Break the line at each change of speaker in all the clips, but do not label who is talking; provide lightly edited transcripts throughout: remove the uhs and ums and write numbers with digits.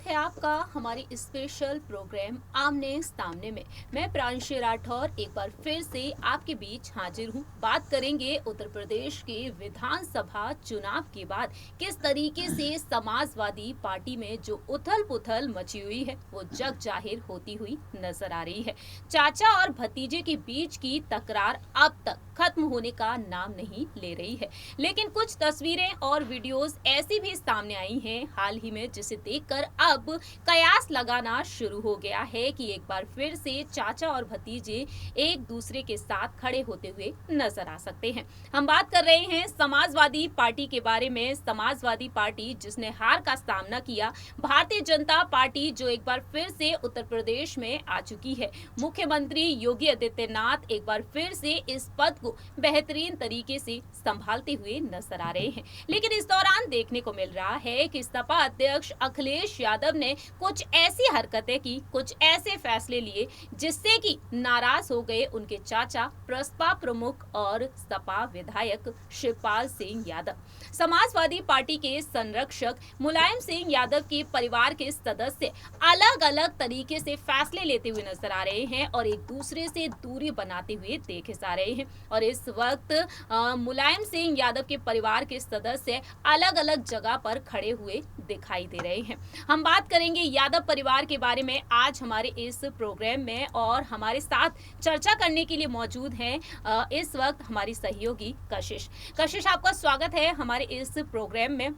है आपका हमारे स्पेशल प्रोग्राम आमने सामने में। मैं प्रांशी राठौर एक बार फिर से आपके बीच हाजिर हूँ। बात करेंगे उत्तर प्रदेश के विधानसभा चुनाव के बाद किस तरीके से समाजवादी पार्टी में जो उथल पुथल मची हुई है वो जग जाहिर होती हुई नजर आ रही है। चाचा और भतीजे के बीच की तकरार अब तक खत्म होने का नाम नहीं ले रही है, लेकिन कुछ तस्वीरें और वीडियोस ऐसी भी सामने आई हैं हाल ही में जिसे देखकर अब कयास लगाना शुरू हो गया है कि एक बार फिर से चाचा और भतीजे एक दूसरे के साथ खड़े होते हुए नजर आ सकते हैं। हम बात कर रहे हैं समाजवादी पार्टी के बारे में। समाजवादी पार्टी जिसने हार का सामना किया, भारतीय जनता पार्टी जो एक बार फिर से उत्तर प्रदेश में आ चुकी है। मुख्यमंत्री योगी आदित्यनाथ एक बार फिर से इस पद को बेहतरीन तरीके से संभालते हुए नजर आ रहे हैं, लेकिन इस दौरान देखने को मिल रहा है कि सपा अध्यक्ष अखिलेश यादव ने कुछ ऐसी हरकतें की, कुछ ऐसे फैसले लिए जिससे कि नाराज हो गए उनके चाचा प्रसपा प्रमुख और सपा विधायक शिवपाल सिंह यादव। समाजवादी पार्टी के संरक्षक मुलायम सिंह यादव के परिवार के सदस्य अलग अलग तरीके से फैसले लेते हुए नजर आ रहे हैं और एक दूसरे से दूरी बनाते हुए देखे जा रहे हैं। और इस वक्त मुलायम सिंह यादव के परिवार के सदस्य अलग अलग जगह पर खड़े हुए दिखाई दे रहे हैं। हम बात करेंगे यादव परिवार के बारे में आज हमारे इस प्रोग्राम में, और हमारे साथ चर्चा करने के लिए मौजूद हैं इस वक्त हमारी सहयोगी कशिश। आपका स्वागत है हमारे इस प्रोग्राम में।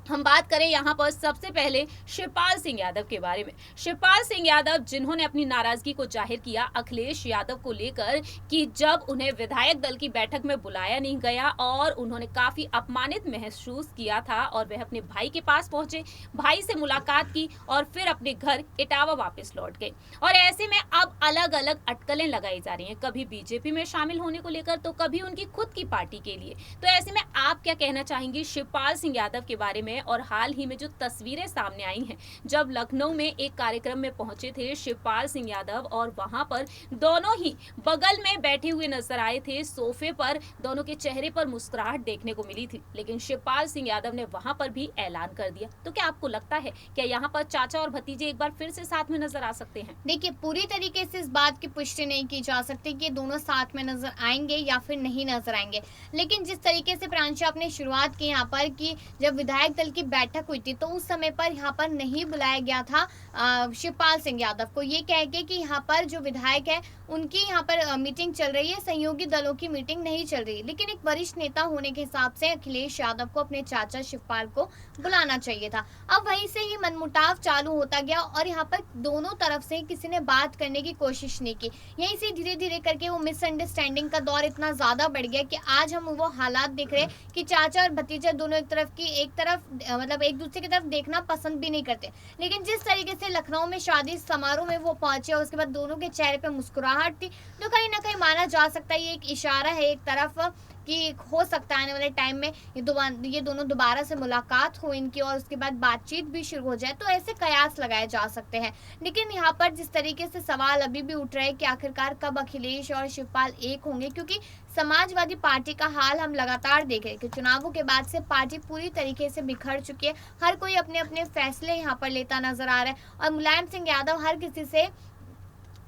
हम बात करें यहाँ पर सबसे पहले शिवपाल सिंह यादव के बारे में। शिवपाल सिंह यादव जिन्होंने अपनी नाराजगी को जाहिर किया अखिलेश यादव को लेकर कि जब उन्हें विधायक दल की बैठक में बुलाया नहीं गया और उन्होंने काफी अपमानित महसूस किया था और वह अपने भाई के पास पहुंचे, भाई से मुलाकात की और फिर अपने घर इटावा वापस लौट गए। और ऐसे में अब अलग अलग अटकलें लगाई जा रही हैं, कभी बीजेपी में शामिल होने को लेकर तो कभी उनकी खुद की पार्टी के लिए। तो ऐसे में आप क्या कहना चाहेंगे शिवपाल सिंह यादव के बारे में? और हाल ही में जो तस्वीरें सामने आई हैं, जब लखनऊ में एक कार्यक्रम में पहुंचे थे शिवपाल सिंह यादव और वहां पर दोनों ही बगल में बैठे हुए नजर आए थे सोफे पर, दोनों के चेहरे पर मुस्कुराहट देखने को मिली थी, लेकिन शिवपाल सिंह यादव ने वहां पर भी ऐलान कर दिया। तो क्या आपको लगता है क्या यहाँ पर चाचा और भतीजे एक बार फिर से साथ में नजर आ सकते हैं?
देखिए, पूरी तरीके से इस बात की पुष्टि नहीं की जा सकती कि दोनों साथ में नजर आएंगे या फिर नहीं नजर आएंगे, लेकिन जिस तरीके से प्रांशु आपने शुरुआत की यहाँ पर कि जब विधायक दल की बैठक हुई थी तो उस समय पर यहाँ पर नहीं बुलाया गया था शिवपाल सिंह यादव को, ये कह के कि यहाँ पर जो विधायक है उनकी यहाँ पर मीटिंग चल रही है, सहयोगी दलों की मीटिंग नहीं चल रही। लेकिन एक वरिष्ठ नेता होने के हिसाब से अखिलेश यादव को अपने चाचा शिवपाल को बुलाना चाहिए था। अब वहीं से ही मनमुटाव चालू होता गया और यहाँ पर दोनों तरफ से किसी ने बात करने की कोशिश नहीं की। यहीं से धीरे धीरे करके वो मिसअंडरस्टैंडिंग का दौर इतना ज्यादा बढ़ गया कि आज हम वो हालात देख रहे हैं कि चाचा और भतीजा दोनों एक तरफ मतलब एक दूसरे की तरफ देखना पसंद भी नहीं करते। लेकिन जिस तरीके से लखनऊ में शादी समारोह में वो पहुंचे और उसके बाद दोनों के चेहरे पे मुस्कुराहट थी, तो कहीं ना कहीं माना जा सकता है ये एक इशारा है एक तरफ कि हो सकता है आने वाले टाइम में ये दोनों दोबारा से मुलाकात हो इनकी और उसके बाद बातचीत भी शुरू हो जाए, तो ऐसे कयास लगाए जा सकते हैं। लेकिन यहाँ पर जिस तरीके से सवाल अभी भी उठ रहा है कि आखिरकार कब अखिलेश और शिवपाल एक होंगे, क्योंकि समाजवादी पार्टी का हाल हम लगातार देख रहे हैं कि चुनावों के बाद से पार्टी पूरी तरीके से बिखर चुकी है। हर कोई अपने अपने फैसले यहाँ पर लेता नजर आ रहा है और मुलायम सिंह यादव हर किसी से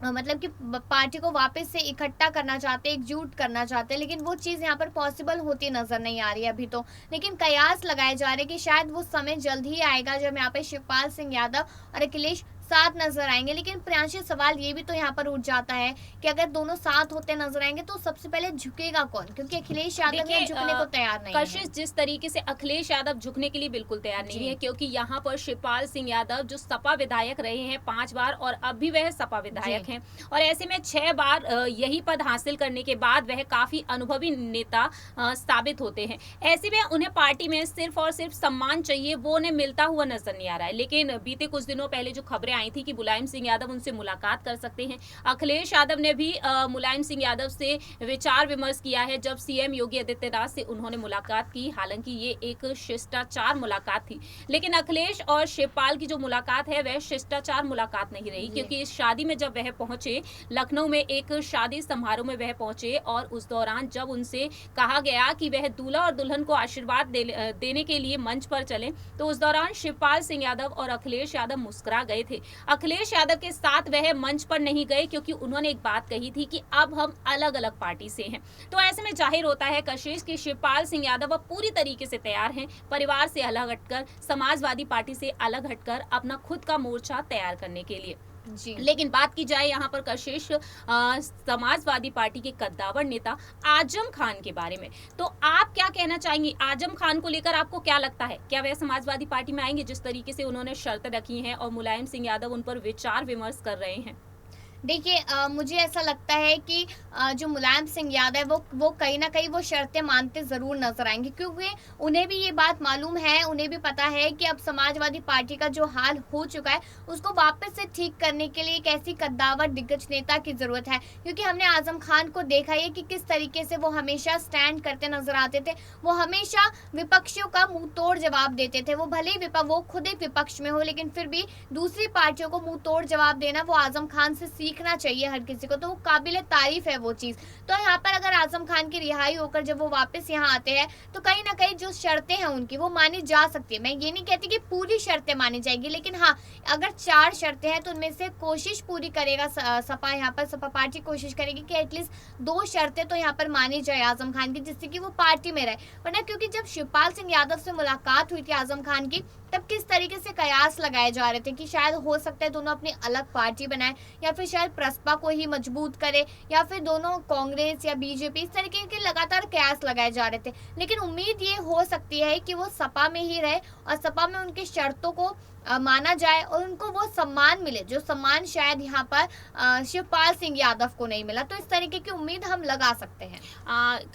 मतलब कि पार्टी को वापस से इकट्ठा करना चाहते हैं, एकजुट करना चाहते हैं, लेकिन वो चीज़ यहाँ पर पॉसिबल होती नजर नहीं आ रही है अभी तो। लेकिन कयास लगाए जा रहे हैं कि शायद वो समय जल्द ही आएगा जब यहाँ पे शिवपाल सिंह यादव और अखिलेश साथ नजर आएंगे। लेकिन प्रियांशु सवाल ये भी तो यहाँ पर उठ जाता है कि अगर दोनों साथ होते नजर आएंगे तो सबसे पहले झुकेगा कौन, क्योंकि अखिलेश यादव ने झुकने को तैयार नहीं है।
जिस तरीके से अखिलेश यादव झुकने के लिए बिल्कुल तैयार नहीं है, क्योंकि यहाँ पर शिवपाल सिंह यादव जो सपा विधायक रहे हैं 5 बार और अब भी वह सपा विधायक हैं, और ऐसे में 6 बार यही पद हासिल करने के बाद वह काफी अनुभवी नेता साबित होते हैं। ऐसे में उन्हें पार्टी में सिर्फ और सिर्फ सम्मान चाहिए, वो उन्हें मिलता हुआ नजर नहीं आ रहा है। लेकिन बीते कुछ दिनों पहले जो खबरें आई थी कि मुलायम सिंह यादव उनसे मुलाकात कर सकते हैं। अखिलेश यादव ने भी मुलायम सिंह यादव से विचार विमर्श किया है जब सीएम योगी आदित्यनाथ से उन्होंने मुलाकात की। हालांकि ये एक शिष्टाचार मुलाकात थी, लेकिन अखिलेश और शिवपाल की जो मुलाकात है वह शिष्टाचार मुलाकात नहीं रही, क्योंकि इस शादी में जब वह पहुंचे, लखनऊ में एक शादी समारोह में वह पहुंचे और उस दौरान जब उनसे कहा गया कि वह दूल्हा और दुल्हन को आशीर्वाद देने के लिए मंच पर चले, तो उस दौरान शिवपाल सिंह यादव और अखिलेश यादव मुस्कुरा गए थे। अखिलेश यादव के साथ वह मंच पर नहीं गए क्योंकि उन्होंने एक बात कही थी कि अब हम अलग अलग पार्टी से हैं। तो ऐसे में जाहिर होता है कशिश कि शिवपाल सिंह यादव अब पूरी तरीके से तैयार हैं परिवार से अलग हटकर, समाजवादी पार्टी से अलग हटकर अपना खुद का मोर्चा तैयार करने के लिए।
जी।
लेकिन बात की जाए यहाँ पर कशिश समाजवादी पार्टी के कद्दावर नेता आजम खान के बारे में, तो आप क्या कहना चाहेंगी? आजम खान को लेकर आपको क्या लगता है, क्या वह समाजवादी पार्टी में आएंगे? जिस तरीके से उन्होंने शर्तें रखी हैं और मुलायम सिंह यादव उन पर विचार विमर्श कर रहे हैं।
देखिए मुझे ऐसा लगता है कि जो मुलायम सिंह यादव है वो कहीं ना कहीं वो शर्तें मानते ज़रूर नजर आएंगे, क्योंकि उन्हें भी ये बात मालूम है, उन्हें भी पता है कि अब समाजवादी पार्टी का जो हाल हो चुका है उसको वापस से ठीक करने के लिए एक ऐसी कद्दावर दिग्गज नेता की ज़रूरत है। क्योंकि हमने आजम खान को देखा है कि किस तरीके से वो हमेशा स्टैंड करते नजर आते थे, वो हमेशा विपक्षियों का मुंह तोड़ जवाब देते थे। वो भले ही वो खुद एक विपक्ष में हो, लेकिन फिर भी दूसरी पार्टियों को मुंह तोड़ जवाब देना वो आजम खान से सीखना चाहिए हर किसी को, तो वो काबिले तारीफ है वो चीज़। तो यहाँ पर अगर आजम खान की रिहाई होकर जब वो वापस यहाँ आते हैं तो कहीं ना कहीं जो शर्तें हैं उनकी वो मानी जा सकती है। मैं ये नहीं कहती कि पूरी शर्तें मानी जाएगी, लेकिन हाँ, अगर 4 शर्तें हैं तो उनमें से कोशिश पूरी करेगा सपा, यहाँ पर सपा पार्टी कोशिश करेगी कि एटलीस्ट 2 शर्तें तो यहाँ पर मानी जाए आजम खान की, जिससे कि वो पार्टी में रहे। वरना क्योंकि जब शिवपाल सिंह यादव से मुलाकात हुई थी आजम खान की, तब किस तरीके से कयास लगाए जा रहे थे कि शायद हो सकता है दोनों अपनी अलग पार्टी बनाए, या फिर शायद प्रसपा को ही मजबूत करे, या फिर दोनों कांग्रेस या बीजेपी, इस तरीके के लगातार कयास लगाए जा रहे थे। लेकिन उम्मीद ये हो सकती है कि वो सपा में ही रहे और सपा में उनकी शर्तों को माना जाए और उनको वो सम्मान मिले जो सम्मान शायद यहाँ पर शिवपाल सिंह यादव को नहीं मिला। तो इस तरीके की उम्मीद हम लगा सकते हैं।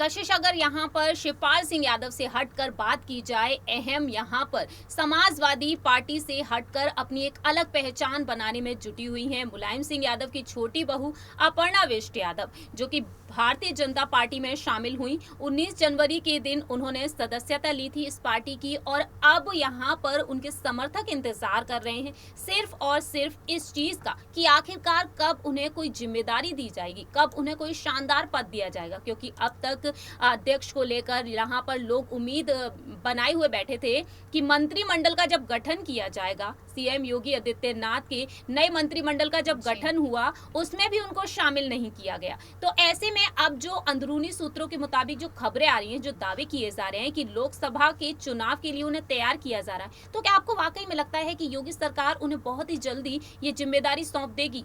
कशिश, अगर यहाँ पर शिवपाल सिंह यादव से हटकर बात की जाए, अहम यहाँ पर समाजवादी पार्टी से हटकर अपनी एक अलग पहचान बनाने में जुटी हुई हैं मुलायम सिंह यादव की छोटी बहू अपर्णा विष्ट यादव, जो कि भारतीय जनता पार्टी में शामिल हुई। 19 जनवरी के दिन उन्होंने सदस्यता ली थी इस पार्टी की और अब यहाँ पर उनके समर्थक इंतजार कर रहे हैं सिर्फ और सिर्फ इस चीज का कि आखिरकार कब उन्हें कोई जिम्मेदारी दी जाएगी, कब उन्हें कोई शानदार पद दिया जाएगा। क्योंकि अब तक अध्यक्ष को लेकर यहाँ पर लोग उम्मीद बनाए हुए बैठे थे कि मंत्रिमंडल का जब गठन किया जाएगा, सीएम योगी आदित्यनाथ के नए मंत्रिमंडल का जब गठन हुआ उसमें भी उनको शामिल नहीं किया गया। तो ऐसे में अब जो अंदरूनी सूत्रों के मुताबिक जो खबरें आ रही हैं, जो दावे किए जा रहे हैं कि लोकसभा के चुनाव के लिए उन्हें तैयार किया जा रहा है, तो क्या आपको वाकई में लगता है कि योगी सरकार उन्हें बहुत ही जल्दी ये जिम्मेदारी सौंप देगी?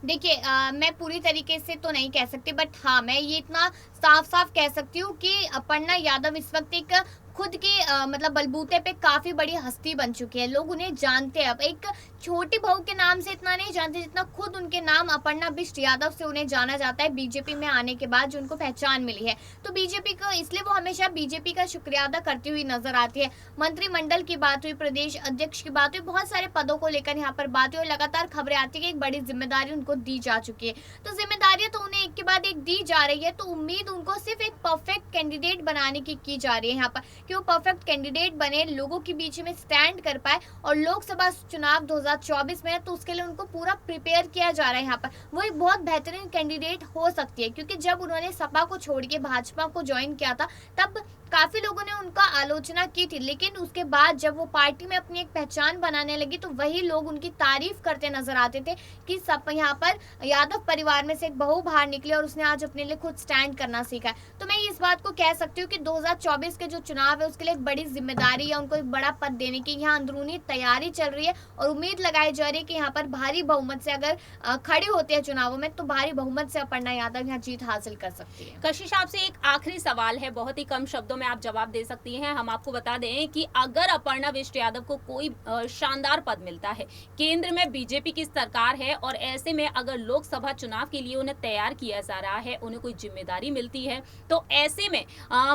देखिए मैं पूरी तरीके से तो नहीं कह सकती, बट हाँ, मैं ये इतना साफ साफ कह सकती हूँ कि अपर्णा यादव इस वक्त एक खुद के मतलब बलबूते पे काफ़ी बड़ी हस्ती बन चुकी है। लोग उन्हें जानते हैं। अब एक छोटी बहू के नाम से इतना नहीं जानते जितना खुद उनके नाम अपर्णा बिष्ट यादव से उन्हें जाना जाता है बीजेपी में आने के बाद, जो उनको पहचान मिली है। तो बीजेपी को इसलिए वो हमेशा बीजेपी का शुक्रिया अदा करती हुई नजर आती है। मंत्रिमंडल की बात हुई, प्रदेश अध्यक्ष की बात हुई, बहुत सारे पदों को लेकर यहाँ पर बात हुई और लगातार खबरें आती है कि एक बड़ी जिम्मेदारी उनको दी जा चुकी है। तो जिम्मेदारियां तो उन्हें एक के बाद एक दी जा रही है, तो उम्मीद उनको सिर्फ एक परफेक्ट कैंडिडेट बनाने की जा रही है यहाँ पर कि वो परफेक्ट कैंडिडेट बने, लोगों के बीच में स्टैंड कर पाए और लोकसभा चुनाव 2024 में है तो उसके लिए उनको पूरा प्रिपेयर किया जा रहा है। यहाँ पर वो एक बहुत बेहतरीन कैंडिडेट हो सकती है, क्योंकि जब उन्होंने सपा को छोड़ के भाजपा को ज्वाइन किया था तब काफी लोगों ने उनका आलोचना की थी, लेकिन उसके बाद जब वो पार्टी में अपनी एक पहचान बनाने लगी तो वही लोग उनकी तारीफ करते नजर आते थे कि सब यहाँ पर यादव परिवार में से एक बहू बाहर निकली और उसने आज अपने लिए खुद स्टैंड करना सीखा है। तो मैं इस बात को कह सकती हूँ कि 2024 के जो चुनाव है उसके लिए एक बड़ी जिम्मेदारी या उनको एक बड़ा पद देने की यहाँ अंदरूनी तैयारी चल रही है और उम्मीद लगाई जा रही है कि यहाँ पर भारी बहुमत से अगर खड़ी होते हैं चुनावों में तो भारी बहुमत से अपर्णा यादव यहाँ जीत हासिल कर सकती है।
कशिश, आपसे एक आखिरी सवाल है, बहुत ही कम शब्दों शब्दों में आप जवाब दे सकती हैं। हम आपको बता दें कि अगर अपर्णा बिष्ट यादव को कोई शानदार पद मिलता है, केंद्र में बीजेपी की सरकार है और ऐसे में अगर लोकसभा चुनाव के लिए उन्हें तैयार किया जा रहा है, उन्हें कोई जिम्मेदारी मिलती है, तो ऐसे में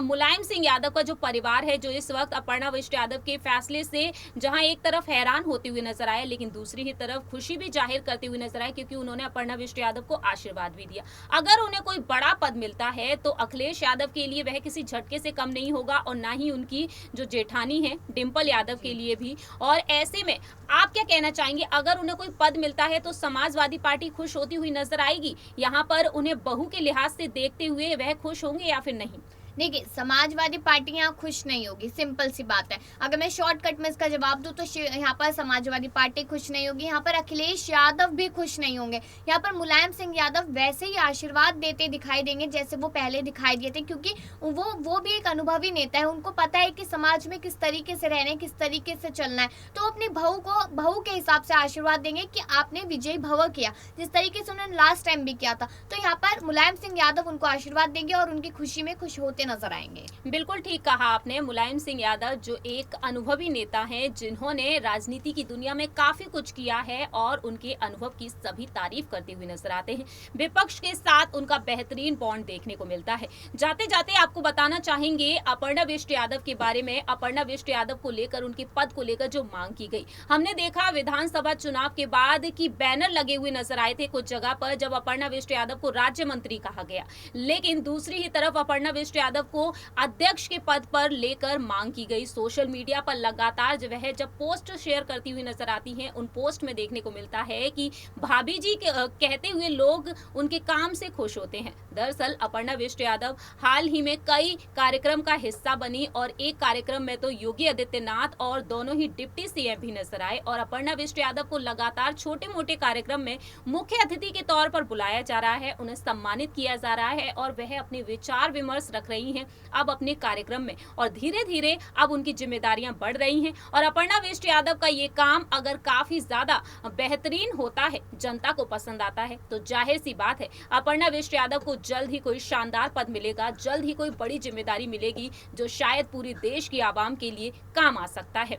मुलायम सिंह यादव का जो परिवार है, जो इस वक्त अपर्णा बिष्ट यादव के फैसले से जहां एक तरफ हैरान होते हुए नजर आए, लेकिन दूसरी ही तरफ खुशी भी जाहिर करते हुए नजर आए, क्योंकि उन्होंने अपर्णा बिष्ट यादव को आशीर्वाद भी दिया। अगर उन्हें कोई बड़ा पद मिलता है तो अखिलेश यादव के लिए वह किसी झटके से कम नहीं होगा और ना ही उनकी जो जेठानी है डिंपल यादव के लिए भी। और ऐसे में आप क्या कहना चाहेंगे, अगर उन्हें कोई पद मिलता है तो समाजवादी पार्टी खुश होती हुई नजर आएगी? यहाँ पर उन्हें बहू के लिहाज से देखते हुए वह खुश होंगे या फिर नहीं?
देखिए, समाजवादी पार्टी यहाँ खुश नहीं होगी, सिंपल सी बात है। अगर मैं शॉर्टकट में इसका जवाब दूं तो यहाँ पर समाजवादी पार्टी खुश नहीं होगी, यहाँ पर अखिलेश यादव भी खुश नहीं होंगे। यहाँ पर मुलायम सिंह यादव वैसे ही आशीर्वाद देते दिखाई देंगे जैसे वो पहले दिखाई दिए थे, क्योंकि वो भी एक अनुभवी नेता है। उनको पता है कि समाज में किस तरीके से रहना है, किस तरीके से चलना है। तो अपनी बहू के हिसाब से आशीर्वाद देंगे कि आपने विजयी भव किया, जिस तरीके से उन्होंने लास्ट टाइम भी किया था। तो यहाँ पर मुलायम सिंह यादव उनको आशीर्वाद देंगे और उनकी खुशी में खुश होते नजर आएंगे।
बिल्कुल ठीक कहा आपने। मुलायम सिंह यादव जो एक अनुभवी नेता हैं, जिन्होंने राजनीति की दुनिया में काफी कुछ किया है और उनके अनुभव की सभी तारीफ करते हुए नजर आते हैं। विपक्ष के साथ उनका बेहतरीन बॉन्ड देखने को मिलता है। जाते जाते आपको बताना चाहेंगे अपर्णा बिष्ट यादव के बारे में। अपर्णा बिष्ट यादव को लेकर, उनके पद को लेकर जो मांग की गई, हमने देखा विधानसभा चुनाव के बाद की बैनर लगे हुए नजर आए थे कुछ जगह पर, जब अपर्णा बिष्ट यादव को राज्य मंत्री कहा गया। लेकिन दूसरी ही तरफ अपर्णा बिष्ट यादव को अध्यक्ष के पद पर लेकर मांग की गई। सोशल मीडिया पर लगातार जब पोस्ट शेयर करती हुई नजर आती हैं, उन पोस्ट में देखने को मिलता है कि भाभी जी कहते हुए लोग उनके काम से खुश होते हैं। दरअसल अपर्णा बिष्ट यादव हाल ही में कई कार्यक्रम का हिस्सा बनी और एक कार्यक्रम में तो योगी आदित्यनाथ और दोनों ही डिप्टी सीएम भी नजर आए और अपर्णा बिष्ट यादव को लगातार छोटे मोटे कार्यक्रम में मुख्य अतिथि के तौर पर बुलाया जा रहा है, उन्हें सम्मानित किया जा रहा है और वह अपने विचार विमर्श रख रही हैं अब अपने कार्यक्रम में। और धीरे धीरे अब उनकी जिम्मेदारियां बढ़ रही हैं और अपर्णा बिष्ट यादव का ये काम अगर काफी ज्यादा बेहतरीन होता है, जनता को पसंद आता है, तो जाहिर सी बात है अपर्णा बिष्ट यादव को जल्द ही कोई शानदार पद मिलेगा, जल्द ही कोई बड़ी जिम्मेदारी मिलेगी जो शायद पूरी देश की आवाम के लिए काम आ सकता है।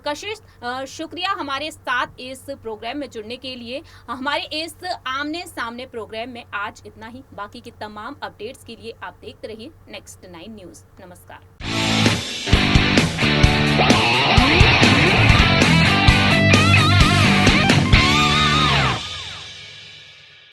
कशिश, शुक्रिया हमारे साथ इस प्रोग्राम में जुड़ने के लिए। हमारे इस आमने सामने प्रोग्राम में आज इतना ही। बाकी की तमाम अपडेट्स के लिए आप देखते रहिए नेक्स्ट 9 न्यूज। नमस्कार।